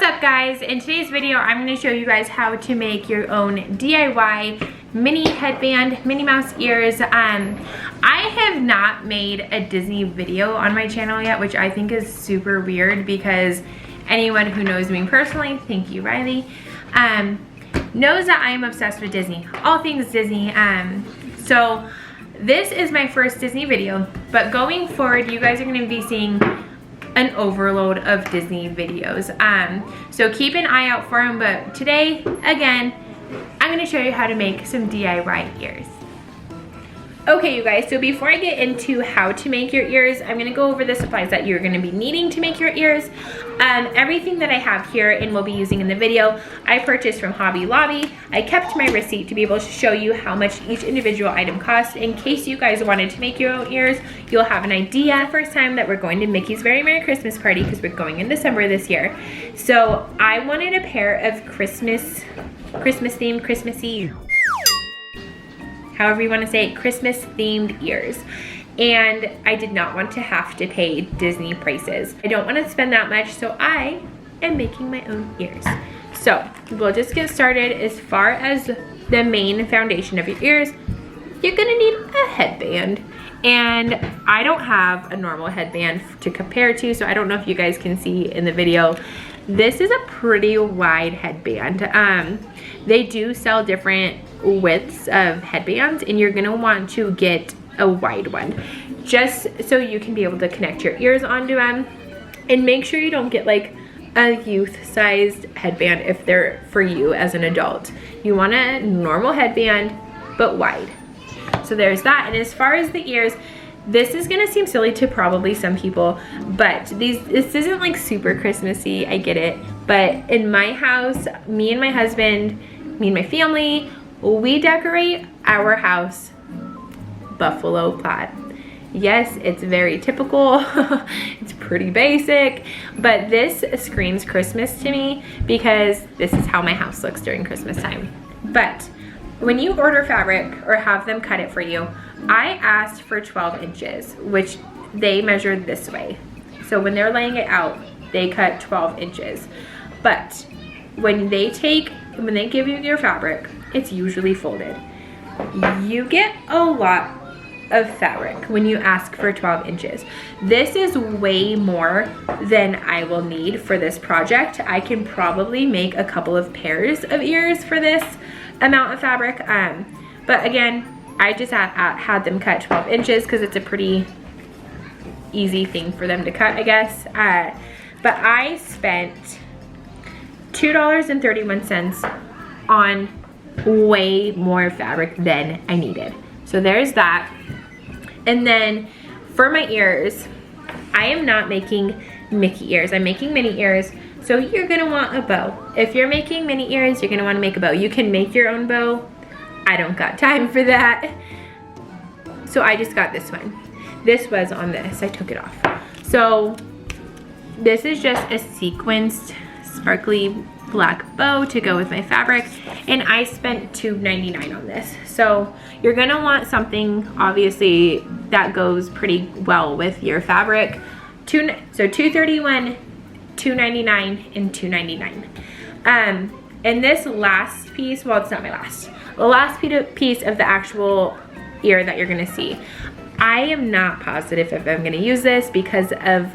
up, guys? In today's video I'm going to show you guys how to make your own DIY mini headband, Minnie Mouse ears. I have not made a Disney video on my channel yet, which I think is super weird because anyone who knows me personally, thank you Riley, knows that I am obsessed with Disney, all things Disney. So this is my first Disney video, but going forward you guys are going to be seeing an overload of Disney videos. So keep an eye out for them, but today, again, I'm gonna show you how to make some DIY ears. Okay, you guys, so before I get into how to make your ears, I'm gonna go over the supplies that you're gonna be needing to make your ears. Everything that I have here and will be using in the video, I purchased from Hobby Lobby. I kept my receipt to be able to show you how much each individual item costs. In case you guys wanted to make your own ears, you'll have an idea. First time that we're going to Mickey's Very Merry Christmas Party because we're going in December this year. So I wanted a pair of Christmas themed, Christmassy, however you want to say it, Christmas themed ears. And I did not want to have to pay Disney prices. I don't want to spend that much, so I am making my own ears. So we'll just get started. As far as the main foundation of your ears, you're gonna need a headband. And I don't have a normal headband to compare to, so I don't know if you guys can see in the video. This is a pretty wide headband. They do sell different widths of headbands, and you're gonna want to get a wide one just so you can be able to connect your ears onto them. And make sure you don't get like a youth-sized headband if they're for you as an adult. You want a normal headband, but wide. So there's that. And as far as the ears, this is gonna seem silly to probably some people, but this isn't like super Christmassy, I get it. But in my house, me and my husband, me and my family, we decorate our house buffalo plaid. Yes, it's very typical. It's pretty basic, but this screams Christmas to me because this is how my house looks during Christmas time. But when you order fabric or have them cut it for you, I asked for 12 inches, which they measured this way. So when they're laying it out, they cut 12 inches. But when they give you your fabric, it's usually folded. You get a lot of fabric when you ask for 12 inches. This is way more than I will need for this project. I can probably make a couple of pairs of ears for this amount of fabric. But again, I just had them cut 12 inches because it's a pretty easy thing for them to cut, I guess. But I spent $2.31 on way more fabric than I needed. So there's that. And then for my ears, I am not making Mickey ears. I'm making Minnie ears. So you're gonna want a bow. If you're making Minnie ears, you're gonna wanna make a bow. You can make your own bow. I don't got time for that. So I just got this one. This was on this, I took it off. So this is just a sequenced, sparkly black bow to go with my fabric, and I spent $2.99 on this. So you're gonna want something obviously that goes pretty well with your fabric. So $2.31, $2.99, and $2.99. And this last piece, well, it's not my last. The last piece of the actual ear that you're gonna see, I am not positive if I'm gonna use this because of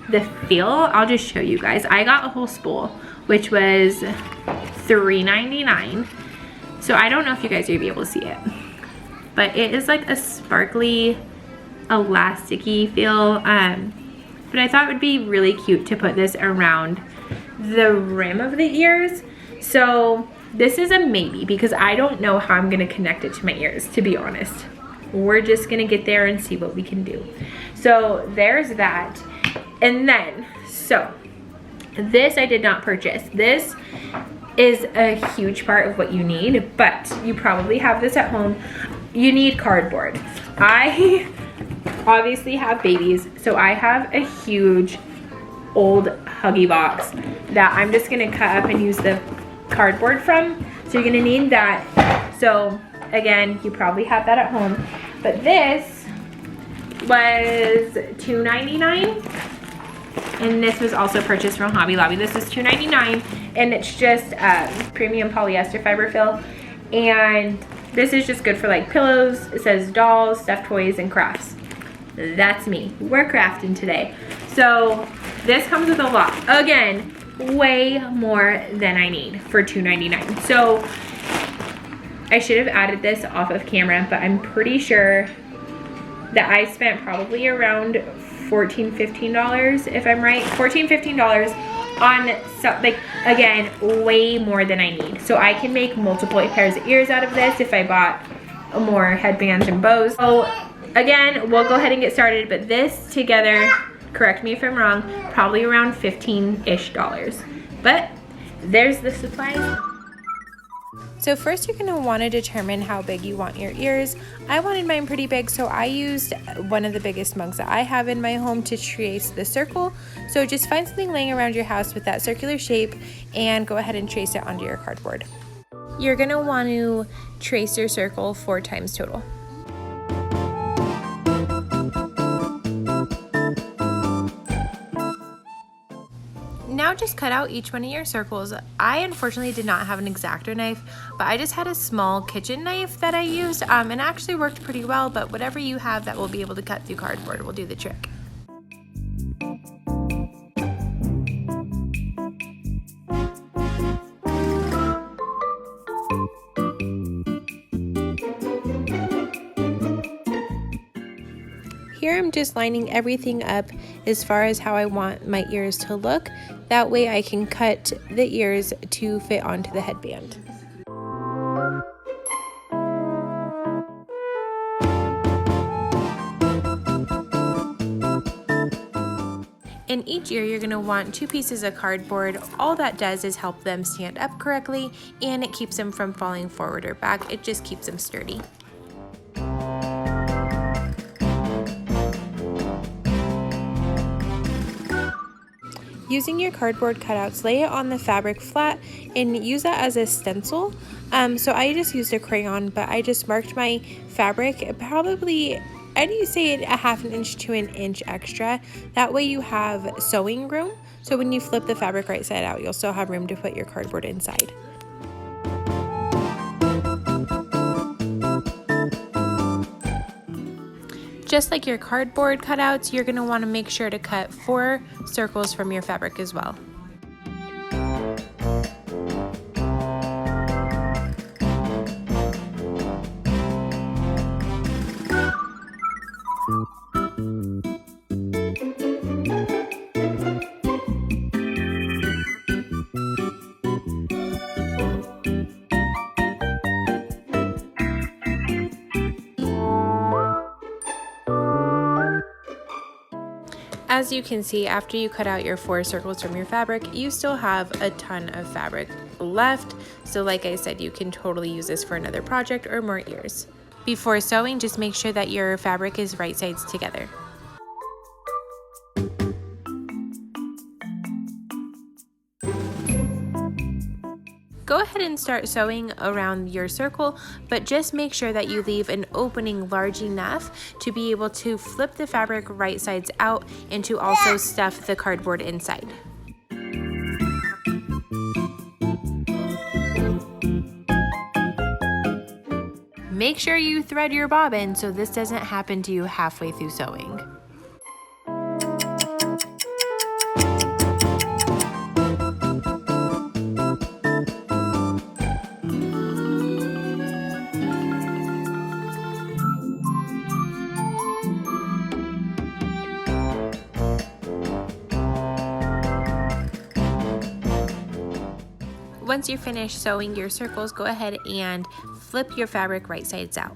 the feel. I'll just show you guys. I got a whole spool, which was $3.99. So I don't know if you guys are gonna be able to see it, but it is like a sparkly, elasticy feel. But I thought it would be really cute to put this around the rim of the ears. So this is a maybe because I don't know how I'm gonna connect it to my ears, to be honest. We're just gonna get there and see what we can do. So there's that. And then, so this I did not purchase. This is a huge part of what you need, but you probably have this at home. You need cardboard. I obviously have babies, so I have a huge old Huggy box that I'm just gonna cut up and use the cardboard from. So you're gonna need that. So again, you probably have that at home, but this was $2.99. and this was also purchased from Hobby Lobby. This is $2.99, and it's just premium polyester fiber fill, and this is just good for like pillows. It says dolls, stuffed toys, and crafts. That's me. We're crafting today. So this comes with a lot. Again, way more than I need for $2.99. So I should have added this off of camera, but I'm pretty sure that I spent probably around $14, $15, if I'm right. $14, $15 on, like, again, way more than I need. So I can make multiple pairs of ears out of this if I bought more headbands and bows. So again, we'll go ahead and get started, but this together, correct me if I'm wrong, probably around $15-ish. But there's the supplies. So first you're gonna wanna determine how big you want your ears. I wanted mine pretty big, so I used one of the biggest mugs that I have in my home to trace the circle. So just find something laying around your house with that circular shape and go ahead and trace it onto your cardboard. You're gonna want to trace your circle 4 times total. Now just cut out each one of your circles. I unfortunately did not have an X-Acto knife, but I just had a small kitchen knife that I used, and it actually worked pretty well, but whatever you have that will be able to cut through cardboard will do the trick. Here I'm just lining everything up as far as how I want my ears to look. That way I can cut the ears to fit onto the headband. In each ear, you're going to want 2 pieces of cardboard. All that does is help them stand up correctly, and it keeps them from falling forward or back. It just keeps them sturdy. Using your cardboard cutouts, lay it on the fabric flat and use that as a stencil. So I just used a crayon, but I just marked my fabric probably, I'd say a ½ inch to an inch extra. That way you have sewing room. So when you flip the fabric right side out, you'll still have room to put your cardboard inside. Just like your cardboard cutouts, you're going to want to make sure to cut 4 circles from your fabric as well. As you can see, after you cut out your 4 circles from your fabric, you still have a ton of fabric left. So like I said, you can totally use this for another project or more ears. Before sewing, just make sure that your fabric is right sides together. Go ahead and start sewing around your circle, but just make sure that you leave an opening large enough to be able to flip the fabric right sides out and to also stuff the cardboard inside. Make sure you thread your bobbin so this doesn't happen to you halfway through sewing. Once you're finished sewing your circles, go ahead and flip your fabric right sides out.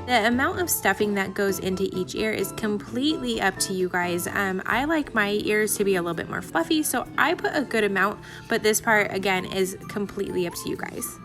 The amount of stuffing that goes into each ear is completely up to you guys. I like my ears to be a little bit more fluffy, so I put a good amount, but this part again is completely up to you guys.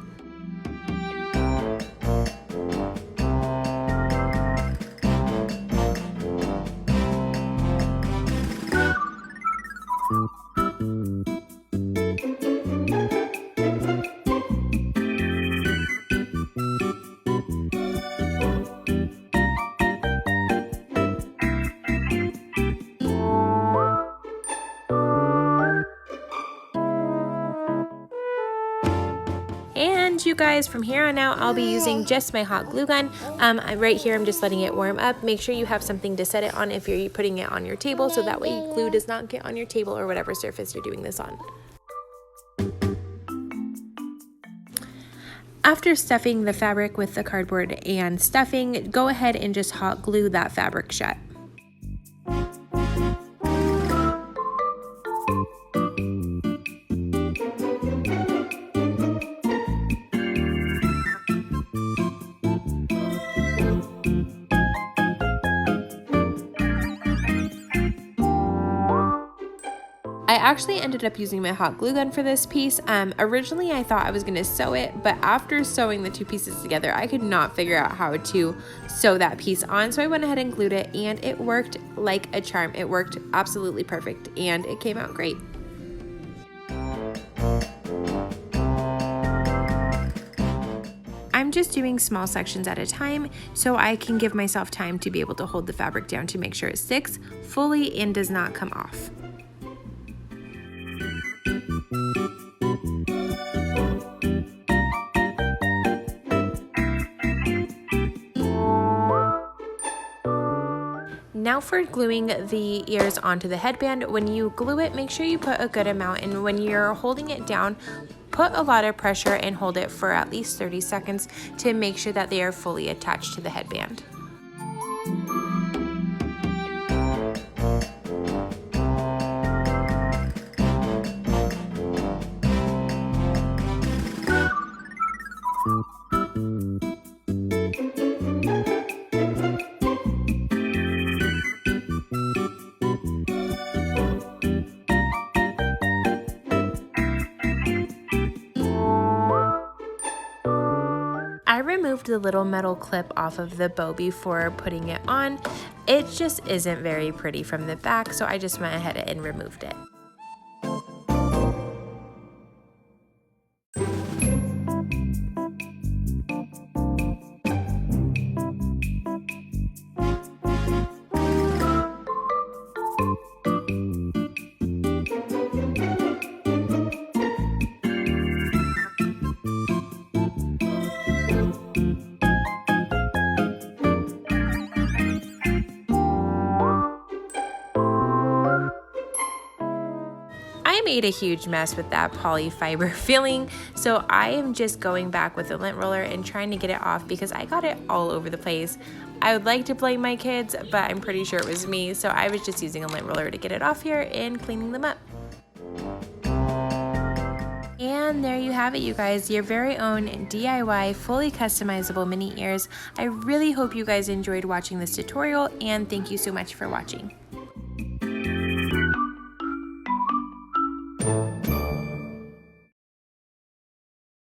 And you guys, from here on out, I'll be using just my hot glue gun. Right here, I'm just letting it warm up. Make sure you have something to set it on if you're putting it on your table, so that way glue does not get on your table or whatever surface you're doing this on. After stuffing the fabric with the cardboard and stuffing, go ahead and just hot glue that fabric shut. I actually ended up using my hot glue gun for this piece. Originally I thought I was gonna sew it, but after sewing the two pieces together, I could not figure out how to sew that piece on. So I went ahead and glued it, and it worked like a charm. It worked absolutely perfect, and it came out great. I'm just doing small sections at a time so I can give myself time to be able to hold the fabric down to make sure it sticks fully and does not come off. Now for gluing the ears onto the headband. When you glue it, make sure you put a good amount, and when you're holding it down, put a lot of pressure and hold it for at least 30 seconds to make sure that they are fully attached to the headband. I removed the little metal clip off of the bow before putting it on. It just isn't very pretty from the back, so I just went ahead and removed it. I made a huge mess with that polyfiber filling, so I am just going back with a lint roller and trying to get it off because I got it all over the place. I would like to blame my kids, but I'm pretty sure it was me, so I was just using a lint roller to get it off here and cleaning them up. And there you have it, you guys, your very own DIY fully customizable mini ears. I really hope you guys enjoyed watching this tutorial, and thank you so much for watching.